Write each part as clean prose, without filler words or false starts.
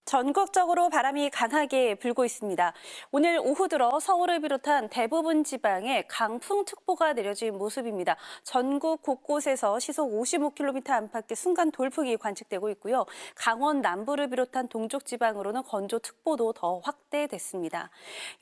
전국적으로 바람이 강하게 불고 있습니다. 오늘 오후 들어 서울을 비롯한 대부분 지방에 강풍특보가 내려진 모습입니다. 전국 곳곳에서 시속 55km 안팎의 순간 돌풍이 관측되고 있고요. 강원 남부를 비롯한 동쪽 지방으로는 건조특보도 더 확대됐습니다.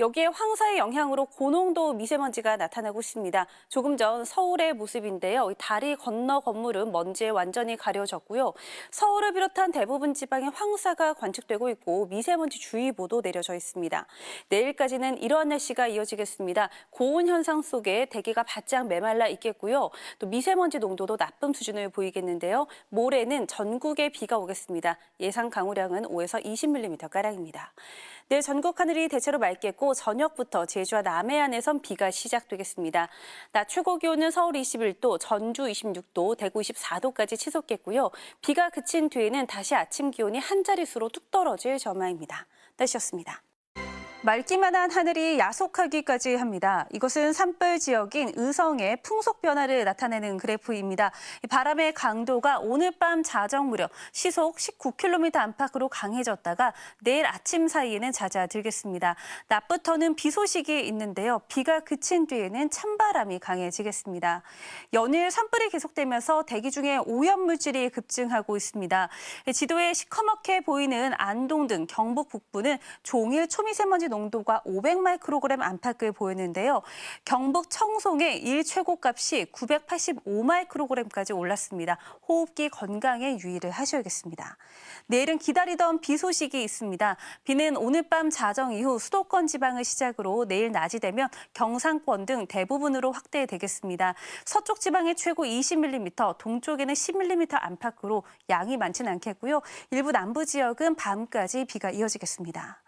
여기에 황사의 영향으로 고농도 미세먼지가 나타나고 있습니다. 조금 전 서울의 모습인데요. 다리 건너 건물은 먼지에 완전히 가려졌고요. 서울을 비롯한 대부분 지방에 황사가 관측되고 있고 미세먼지 주의보도 내려져 있습니다. 내일까지는 이러한 날씨가 이어지겠습니다. 고온 현상 속에 대기가 바짝 메말라 있겠고요. 또 미세먼지 농도도 나쁨 수준을 보이겠는데요. 모레는 전국에 비가 오겠습니다. 예상 강우량은 5에서 20mm가량입니다. 내일 전국 하늘이 대체로 맑겠고 저녁부터 제주와 남해안에선 비가 시작되겠습니다. 낮 최고 기온은 서울 21도, 전주 26도, 대구 24도까지 치솟겠고요. 비가 그친 뒤에는 다시 아침 기온이 한 자릿수로 뚝 떨어질 전망입니다. 날씨였습니다. 맑기만 한 하늘이 야속하기까지 합니다. 이것은 산불 지역인 의성의 풍속 변화를 나타내는 그래프입니다. 바람의 강도가 오늘 밤 자정 무렵 시속 19km 안팎으로 강해졌다가 내일 아침 사이에는 잦아들겠습니다. 낮부터는 비 소식이 있는데요. 비가 그친 뒤에는 찬바람이 강해지겠습니다. 연일 산불이 계속되면서 대기 중에 오염물질이 급증하고 있습니다. 지도에 시커멓게 보이는 안동 등 경북 북부는 종일 초미세먼지 농도가 500마이크로그램 안팎을 보였는데요. 경북 청송의 일 최고값이 985마이크로그램까지 올랐습니다. 호흡기 건강에 유의를 하셔야겠습니다. 내일은 기다리던 비 소식이 있습니다. 비는 오늘 밤 자정 이후 수도권 지방을 시작으로 내일 낮이 되면 경상권 등 대부분으로 확대되겠습니다. 서쪽 지방에 최고 20mm, 동쪽에는 10mm 안팎으로 양이 많지는 않겠고요. 일부 남부 지역은 밤까지 비가 이어지겠습니다.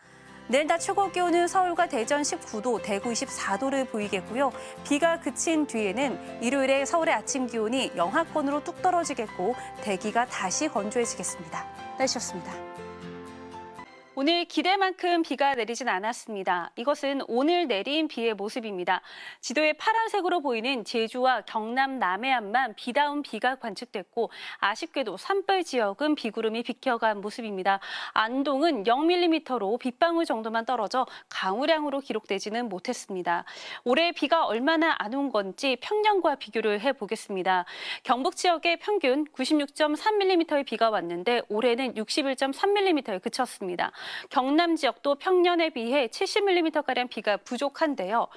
내일 낮 최고 기온은 서울과 대전 19도, 대구 24도를 보이겠고요. 비가 그친 뒤에는 일요일에 서울의 아침 기온이 영하권으로 뚝 떨어지겠고 대기가 다시 건조해지겠습니다. 날씨였습니다. 오늘 기대만큼 비가 내리진 않았습니다. 이것은 오늘 내린 비의 모습입니다. 지도에 파란색으로 보이는 제주와 경남 남해안만 비다운 비가 관측됐고 아쉽게도 산불 지역은 비구름이 비켜간 모습입니다. 안동은 0mm로 빗방울 정도만 떨어져 강우량으로 기록되지는 못했습니다. 올해 비가 얼마나 안 온 건지 평년과 비교를 해보겠습니다. 경북 지역에 평균 96.3mm의 비가 왔는데 올해는 61.3mm에 그쳤습니다. 경남 지역도 평년에 비해 70mm가량 비가 부족한데요.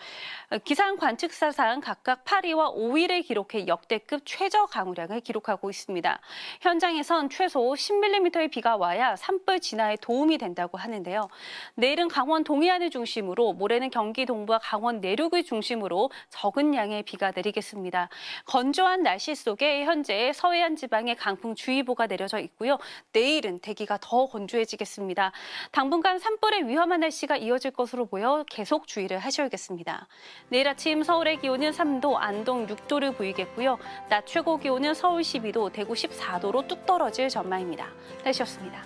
기상 관측사상 각각 8위와 5위를 기록해 역대급 최저 강우량을 기록하고 있습니다. 현장에선 최소 10mm의 비가 와야 산불 진화에 도움이 된다고 하는데요. 내일은 강원 동해안을 중심으로, 모레는 경기 동부와 강원 내륙을 중심으로 적은 양의 비가 내리겠습니다. 건조한 날씨 속에 현재 서해안 지방에 강풍주의보가 내려져 있고요. 내일은 대기가 더 건조해지겠습니다. 당분간 산불에 위험한 날씨가 이어질 것으로 보여 계속 주의를 하셔야겠습니다. 내일 아침 서울의 기온은 3도, 안동 6도를 보이겠고요. 낮 최고 기온은 서울 12도, 대구 14도로 뚝 떨어질 전망입니다. 날씨였습니다.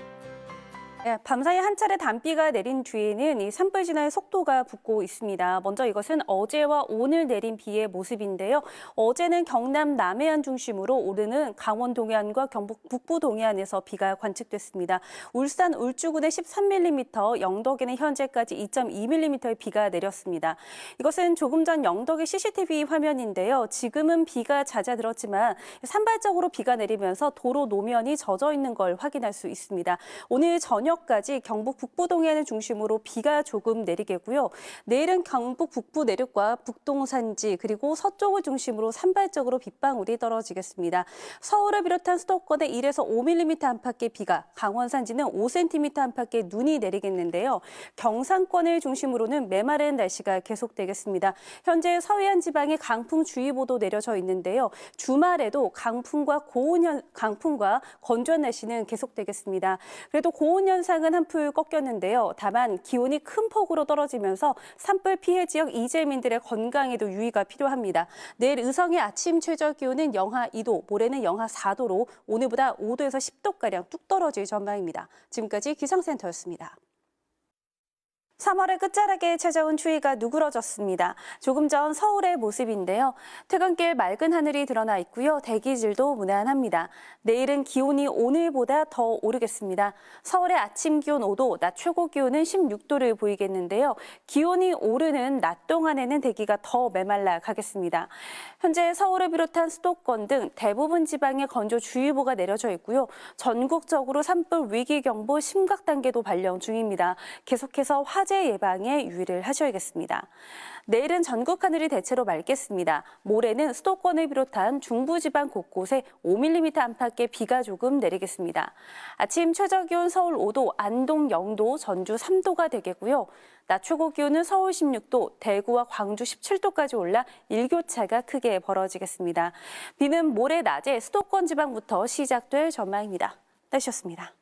밤사이 한 차례 단비가 내린 뒤에는 이 산불 진화의 속도가 붙고 있습니다. 먼저 이것은 어제와 오늘 내린 비의 모습인데요. 어제는 경남 남해안 중심으로 오르는 강원 동해안과 경북 북부 동해안에서 비가 관측됐습니다. 울산 울주군에 13mm, 영덕에는 현재까지 2.2mm의 비가 내렸습니다. 이것은 조금 전 영덕의 CCTV 화면인데요. 지금은 비가 잦아들었지만 산발적으로 비가 내리면서 도로 노면이 젖어 있는 걸 확인할 수 있습니다. 오늘 저녁까지 경북 북부 동해안을 중심으로 비가 조금 내리겠고요. 내일은 경북 북부 내륙과 북동산지 그리고 서쪽을 중심으로 산발적으로 빗방울이 떨어지겠습니다. 서울을 비롯한 수도권에 1에서 5mm 안팎의 비가, 강원 산지는 5cm 안팎의 눈이 내리겠는데요. 경상권을 중심으로는 메마른 날씨가 계속되겠습니다. 현재 서해안 지방에 강풍주의보도 내려져 있는데요. 주말에도 강풍과 건조한 날씨는 계속되겠습니다. 그래도 고온 현상은 한풀 꺾였는데요. 다만 기온이 큰 폭으로 떨어지면서 산불 피해 지역 이재민들의 건강에도 유의가 필요합니다. 내일 의성의 아침 최저 기온은 영하 2도, 모레는 영하 4도로 오늘보다 5도에서 10도가량 뚝 떨어질 전망입니다. 지금까지 기상센터였습니다. 3월의 끝자락에 찾아온 추위가 누그러졌습니다. 조금 전 서울의 모습인데요. 퇴근길 맑은 하늘이 드러나 있고요. 대기질도 무난합니다. 내일은 기온이 오늘보다 더 오르겠습니다. 서울의 아침 기온 5도, 낮 최고 기온은 16도를 보이겠는데요. 기온이 오르는 낮 동안에는 대기가 더 메말라 가겠습니다. 현재 서울을 비롯한 수도권 등 대부분 지방에 건조주의보가 내려져 있고요. 전국적으로 산불 위기경보 심각 단계도 발령 중입니다. 계속해서 화재 예방에 유의를 하셔야겠습니다. 내일은 전국 하늘이 대체로 맑겠습니다. 모레는 수도권을 비롯한 중부지방 곳곳에 5mm 안팎의 비가 조금 내리겠습니다. 아침 최저기온 서울 5도, 안동 0도, 전주 3도가 되겠고요. 낮 최고 기온은 서울 16도, 대구와 광주 17도까지 올라 일교차가 크게 벌어지겠습니다. 비는 모레 낮에 수도권 지방부터 시작될 전망입니다. 날씨였습니다.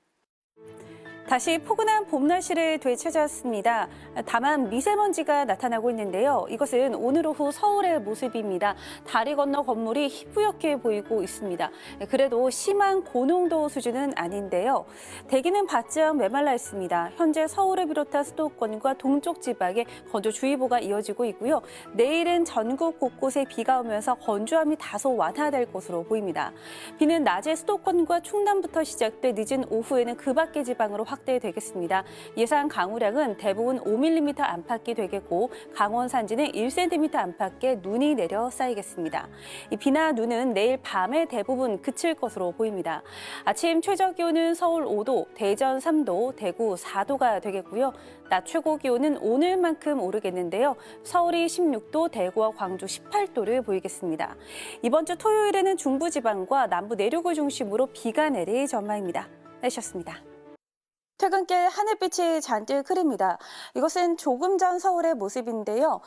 다시 포근한 봄 날씨를 되찾았습니다. 다만 미세먼지가 나타나고 있는데요. 이것은 오늘 오후 서울의 모습입니다. 다리 건너 건물이 희뿌옇게 보이고 있습니다. 그래도 심한 고농도 수준은 아닌데요. 대기는 바짝 메말라 있습니다. 현재 서울을 비롯한 수도권과 동쪽 지방에 건조주의보가 이어지고 있고요. 내일은 전국 곳곳에 비가 오면서 건조함이 다소 완화될 것으로 보입니다. 비는 낮에 수도권과 충남부터 시작돼 늦은 오후에는 그 밖의 지방으로 확대되겠습니다. 예상 강우량은 대부분 5mm 안팎이 되겠고 강원 산지는 1cm 안팎의 눈이 내려 쌓이겠습니다. 이 비나 눈은 내일 밤에 대부분 그칠 것으로 보입니다. 아침 최저 기온은 서울 5도, 대전 3도, 대구 4도가 되겠고요. 낮 최고 기온은 오늘만큼 오르겠는데요. 서울이 16도, 대구와 광주 18도를 보이겠습니다. 이번 주 토요일에는 중부지방과 남부 내륙을 중심으로 비가 내릴 전망입니다. 날씨였습니다. 퇴근길 하늘빛이 잔뜩 흐립니다. 이것은 조금 전 서울의 모습인데요.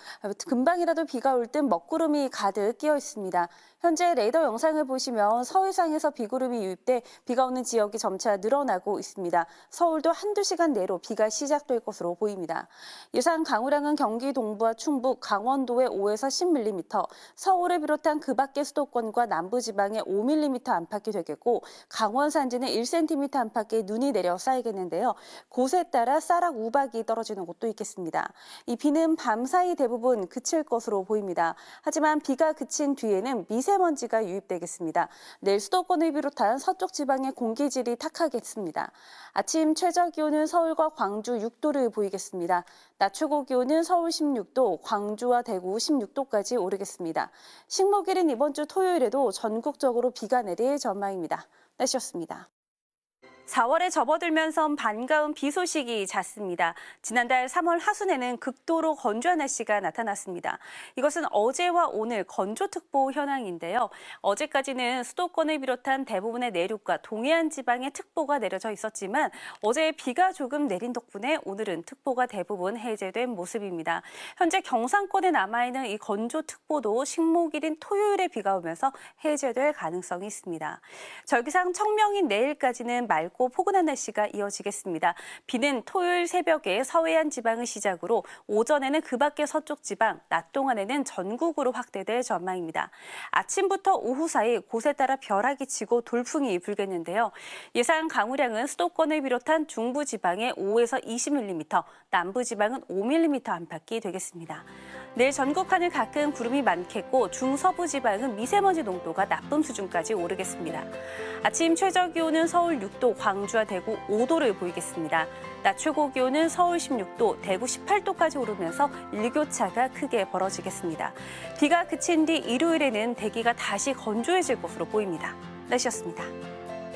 금방이라도 비가 올 듯 먹구름이 가득 끼어 있습니다. 현재 레이더 영상을 보시면 서해상에서 비구름이 유입돼 비가 오는 지역이 점차 늘어나고 있습니다. 서울도 한두 시간 내로 비가 시작될 것으로 보입니다. 예상 강우량은 경기 동부와 충북, 강원도에 5에서 10mm, 서울을 비롯한 그 밖의 수도권과 남부지방에 5mm 안팎이 되겠고 강원 산지는 1cm 안팎의 눈이 내려 쌓이겠는데요. 곳에 따라 쌀락 우박이 떨어지는 곳도 있겠습니다. 이 비는 밤사이 대부분 그칠 것으로 보입니다. 하지만 비가 그친 뒤에는 미세먼지가 유입되겠습니다. 내일 수도권을 비롯한 서쪽 지방의 공기질이 탁하겠습니다. 아침 최저 기온은 서울과 광주 6도를 보이겠습니다. 낮 최고 기온은 서울 16도, 광주와 대구 16도까지 오르겠습니다. 식목일인 이번 주 토요일에도 전국적으로 비가 내릴 전망입니다. 날씨였습니다. 4월에 접어들면서 반가운 비 소식이 잦습니다. 지난달 3월 하순에는 극도로 건조한 날씨가 나타났습니다. 이것은 어제와 오늘 건조특보 현황인데요. 어제까지는 수도권을 비롯한 대부분의 내륙과 동해안 지방에 특보가 내려져 있었지만 어제 비가 조금 내린 덕분에 오늘은 특보가 대부분 해제된 모습입니다. 현재 경상권에 남아있는 이 건조특보도 식목일인 토요일에 비가 오면서 해제될 가능성이 있습니다. 절기상 청명인 내일까지는 맑고 포근한 날씨가 이어지겠습니다. 비는 토요일 새벽에 서해안 지방을 시작으로 오전에는 그 밖의 서쪽 지방, 낮 동안에는 전국으로 확대될 전망입니다. 아침부터 오후 사이 곳에 따라 벼락이 치고 돌풍이 불겠는데요. 예상 강우량은 수도권을 비롯한 중부 지방에 5에서 20mm, 남부 지방은 5mm 안팎이 되겠습니다. 내일 전국 하늘 가끔 구름이 많겠고 중서부 지방은 미세먼지 농도가 나쁨 수준까지 오르겠습니다. 아침 최저 기온은 서울 6도, 광주와 대구 5도를 보이겠습니다. 낮 최고 기온은 서울 16도, 대구 18도까지 오르면서 일교차가 크게 벌어지겠습니다. 비가 그친 뒤 일요일에는 대기가 다시 건조해질 것으로 보입니다. 날씨였습니다.